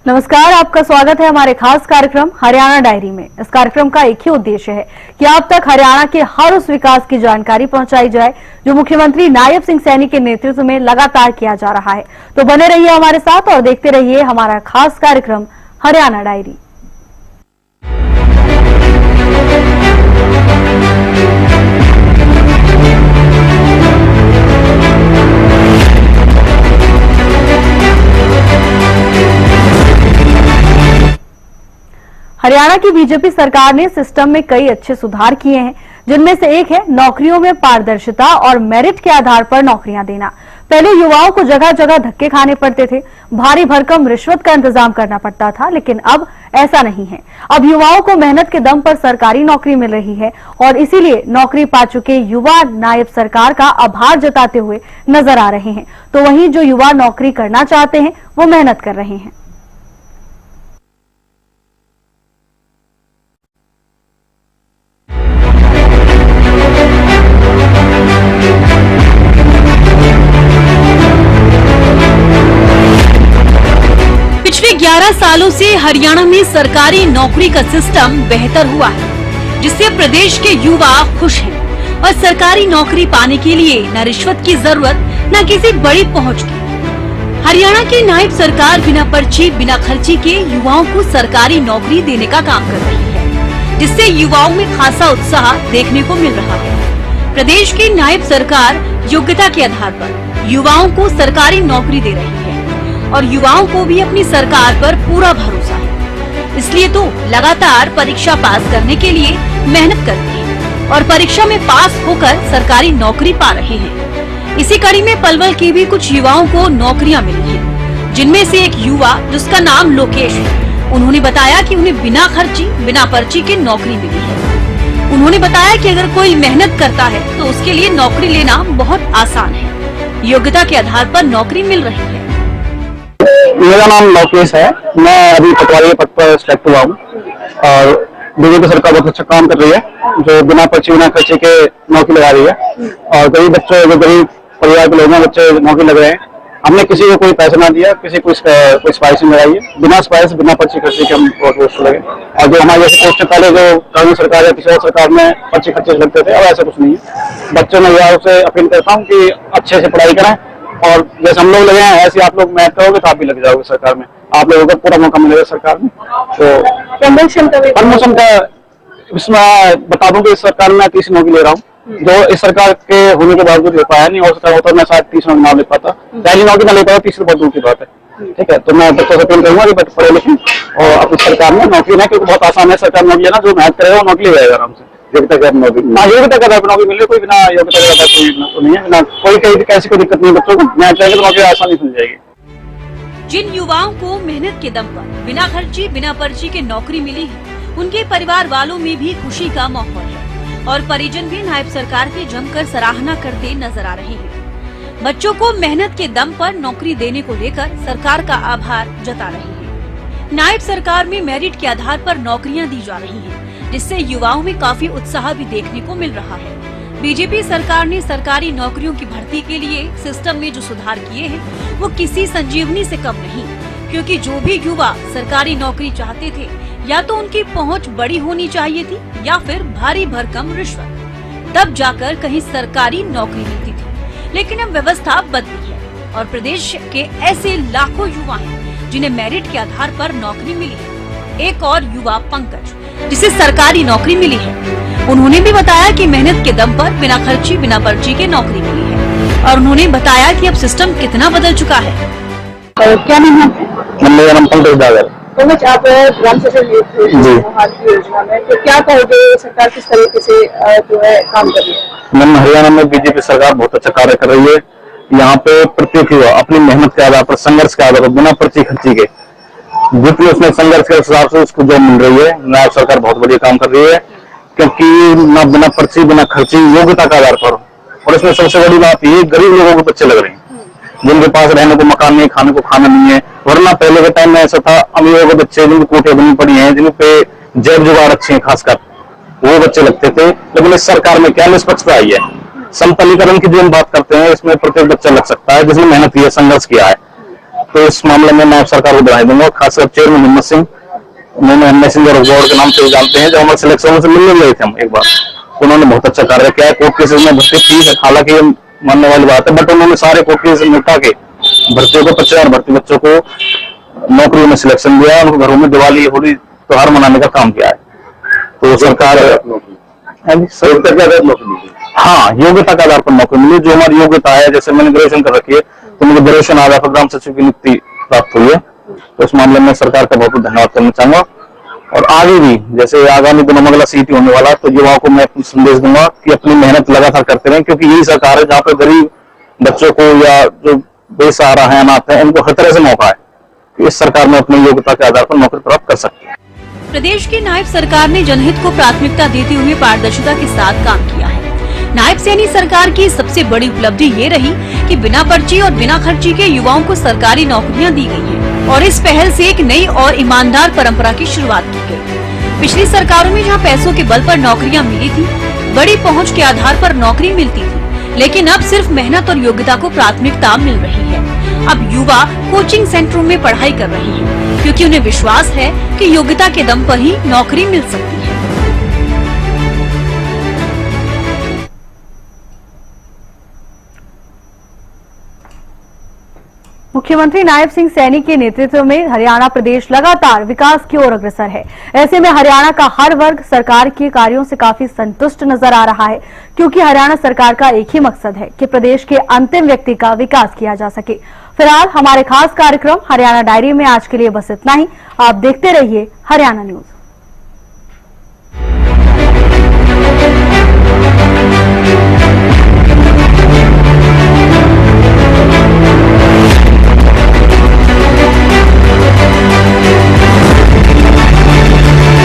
नमस्कार, आपका स्वागत है हमारे खास कार्यक्रम हरियाणा डायरी में। इस कार्यक्रम का एक ही उद्देश्य है कि आप तक हरियाणा के हर उस विकास की जानकारी पहुंचाई जाए जो मुख्यमंत्री नायब सिंह सैनी के नेतृत्व में लगातार किया जा रहा है। तो बने रहिए हमारे साथ और देखते रहिए हमारा खास कार्यक्रम हरियाणा डायरी। हरियाणा की बीजेपी सरकार ने सिस्टम में कई अच्छे सुधार किए हैं, जिनमें से एक है नौकरियों में पारदर्शिता और मेरिट के आधार पर नौकरियां देना। पहले युवाओं को जगह जगह धक्के खाने पड़ते थे, भारी भरकम रिश्वत का इंतजाम करना पड़ता था, लेकिन अब ऐसा नहीं है। अब युवाओं को मेहनत के दम पर सरकारी नौकरी मिल रही है और इसीलिए नौकरी पा चुके युवा नायब सरकार का आभार जताते हुए नजर आ रहे हैं। तो वहीं जो युवा नौकरी करना चाहते हैं वो मेहनत कर रहे हैं। पिछले 11 सालों से हरियाणा में सरकारी नौकरी का सिस्टम बेहतर हुआ है, जिससे प्रदेश के युवा खुश हैं और सरकारी नौकरी पाने के लिए न रिश्वत की जरूरत न किसी बड़ी पहुंच की। हरियाणा की नायब सरकार बिना पर्ची बिना खर्ची के युवाओं को सरकारी नौकरी देने का काम कर रही है, जिससे युवाओं में खासा उत्साह देखने को मिल रहा है। प्रदेश की नायब सरकार योग्यता के आधार पर युवाओं को सरकारी नौकरी दे रही है और युवाओं को भी अपनी सरकार पर पूरा भरोसा है। इसलिए तो लगातार परीक्षा पास करने के लिए मेहनत करते हैं और परीक्षा में पास होकर सरकारी नौकरी पा रहे हैं। इसी कड़ी में पलवल के भी कुछ युवाओं को नौकरियां मिली हैं, जिनमें से एक युवा जिसका नाम लोकेश है, उन्होंने बताया कि उन्हें बिना खर्ची बिना पर्ची के नौकरी मिली है। उन्होंने बताया कि अगर कोई मेहनत करता है तो उसके लिए नौकरी लेना बहुत आसान है। योग्यता के आधार पर नौकरी मिल रही है। मेरा नाम लोकेश है। मैं अभी पटवारी पद पर सिलेक्ट हुआ हूँ और बीजेपी सरकार बहुत अच्छा काम कर रही है, जो बिना पर्ची बिना खर्चे के नौकरी लगा रही है और गरीब बच्चों जो गरीब परिवार के लोगों बच्चे नौकरी लग रहे हैं। हमने किसी को कोई पैसा ना दिया, किसी को कोई सिफारिश नहीं लगाई है। बिना सिफारिश बिना पर्ची खर्चे के हम पोस्ट लगे और जो हमारे जैसे पोस्ट पहले जो कांग्रेस सरकार या किसी और सरकार में पर्ची खर्चे लगते थे, अब ऐसा कुछ नहीं है। बच्चों में युवाओं से अपील करता हूँ कि अच्छे से पढ़ाई करें और जैसे हम लोग लगे हैं ऐसे आप लोग मेहनत करोगे तो आप भी लग जाओगे सरकार में, आप लोगों को पूरा मौका मिलेगा सरकार में। तो प्रमोशन का इसमें बता दूं कि इस सरकार में 30 नौकरी ले रहा हूँ, जो इस सरकार के होने के बावजूद ले पाया नहीं। और सरकार होता मैं शायद 30 नौकरी ना ले पाता, पहली नौकरी ना ले पाता, तीसरी बहुत दूर की बात है। ठीक है, तो मैं बच्चों से अपील करूंगा कि पढ़े लिखें और अपनी सरकार में नौकरी लें, क्योंकि बहुत आसान है सरकार नौकरी लेना। जो मेहनत करेगा वो नौकरी ले जाएगा आराम से। योग्यता के नौकरी योग्यता के आधार पर नौकरी मिले, कोई बिना योग्यता के आधार कोई नहीं है, ना कोई कैसी कोई दिक्कत नहीं। बच्चों को मेहनत करेंगे तो नौकरी आसानी से मिल जाएगी। जिन युवाओं को मेहनत के दम पर बिना खर्ची बिना पर्ची के नौकरी मिली है, उनके परिवार वालों में भी खुशी का माहौल है और परिजन भी नायब सरकार की जमकर सराहना करते नजर आ रहे हैं। बच्चों को मेहनत के दम पर नौकरी देने को लेकर सरकार का आभार जता रहे हैं। नायब सरकार में मेरिट के आधार पर नौकरियां दी जा रही हैं, जिससे युवाओं में काफी उत्साह भी देखने को मिल रहा है। बीजेपी सरकार ने सरकारी नौकरियों की भर्ती के लिए सिस्टम में जो सुधार किए हैं वो किसी संजीवनी से कम नहीं, क्योंकि जो भी युवा सरकारी नौकरी चाहते थे या तो उनकी पहुंच बड़ी होनी चाहिए थी या फिर भारी भरकम रिश्वत, तब जाकर कहीं सरकारी नौकरी मिलती थी। लेकिन अब व्यवस्था बदली है और प्रदेश के ऐसे लाखों युवा हैं जिन्हें मेरिट के आधार पर नौकरी मिली है। एक और युवा पंकज, जिसे सरकारी नौकरी मिली है, उन्होंने भी बताया कि मेहनत के दम पर बिना खर्ची बिना पर्ची के नौकरी मिली है और उन्होंने बताया कि अब सिस्टम कितना बदल चुका है। क्या नाम है? मेरा नाम पंकज डागर। पंकज, आप ग्राम सभा योजना में तो क्या कहोगे, सरकार किस तरीके से जो है काम कर रही है? मैम, हरियाणा में बीजेपी सरकार बहुत अच्छा कार्य कर रही है। यहाँ पे प्रत्येक युवा अपनी मेहनत के आधार पर, संघर्ष के आधार पर, बिना पर्ची खर्ची के जितने उसने संघर्ष के हिसाब से उसको जॉब मिल रही है। नायब सरकार बहुत बढ़िया काम कर रही है, क्योंकि न बिना पर्ची बिना खर्ची योग्यता के आधार पर। और इसमें सबसे बड़ी बात ये, गरीब लोगों को बच्चे लग रहे हैं जिनके पास रहने को मकान नहीं, खाने को खाना नहीं है। वरना पहले के टाइम में ऐसा था, अमीरों के बच्चे जिनकी कोठियां बनी पड़ी हैं, जिन पे जेब जुगाड़ अच्छे हैं, खासकर वो बच्चे लगते थे। लेकिन इस सरकार में क्या निष्पक्षता आई है, समतलीकरण की जो हम बात करते हैं, इसमें प्रत्येक बच्चा लग सकता है जिसने मेहनत की है, संघर्ष किया है। तो इस मामले में मैं सरकार को बधाई दूंगा। खासकर चेयरमैन हिम्मत सिंह, उन्होंने मैसेंजर ऑफ गॉड के नाम से जानते हैं, जब हमारे सिलेक्शन से मिलने गए थे हम एक बार, उन्होंने बहुत अच्छा कार्य किया है। कोर्ट केसेस में भर्ती थी, हालांकि ये मानने वाली बात है, बट उन्होंने सारे कोर्ट केसेस निपटा के भर्तियों को 25,000 भर्ती बच्चों को नौकरियों में सिलेक्शन दिया, उनको घरों में दिवाली होली त्योहार मनाने का काम किया है। तो सरकार हाँ, योग्यता के आधार पर नौकरी मिली। जो हमारी योग्यता है, जैसे मैंने ग्रेजुएशन कर रखी है, तो मुझे ग्रेजुएशन आधार पर ग्राम सचिव की नियुक्ति प्राप्त हुई है। तो इस मामले में सरकार का बहुत बहुत धन्यवाद करना चाहूंगा। और आगे भी जैसे आगामी दिनों में अगला सीटी होने वाला, तो युवाओं को मैं संदेश दूंगा कि अपनी मेहनत लगातार करते रहें, क्योंकि यही सरकार है जहाँ पे गरीब बच्चों को या जो बेसहारा है, अनाथ है, इनको हर तरह से मौका है। इस सरकार में अपनी योग्यता के आधार पर नौकरी प्राप्त कर सकती है। प्रदेश की नायब सरकार ने जनहित को प्राथमिकता देते हुए पारदर्शिता के साथ काम किया है। नायब सैनी सरकार की सबसे बड़ी उपलब्धि ये रही कि बिना पर्ची और बिना खर्ची के युवाओं को सरकारी नौकरियां दी गई हैं और इस पहल से एक नई और ईमानदार परंपरा की शुरुआत की गई। पिछली सरकारों में जहां पैसों के बल पर नौकरियां मिली थी, बड़ी पहुंच के आधार पर नौकरी मिलती थी, लेकिन अब सिर्फ मेहनत और योग्यता को प्राथमिकता मिल रही है। अब युवा कोचिंग सेंटरों में पढ़ाई कर रहे हैं, क्योंकि उन्हें विश्वास है कि योग्यता के दम पर ही नौकरी मिल सकती है। मुख्यमंत्री नायब सिंह सैनी के नेतृत्व में हरियाणा प्रदेश लगातार विकास की ओर अग्रसर है। ऐसे में हरियाणा का हर वर्ग सरकार के कार्यों से काफी संतुष्ट नजर आ रहा है, क्योंकि हरियाणा सरकार का एक ही मकसद है कि प्रदेश के अंतिम व्यक्ति का विकास किया जा सके। फिलहाल हमारे खास कार्यक्रम हरियाणा डायरी में आज के लिए बस इतना ही। आप देखते रहिए हरियाणा न्यूज।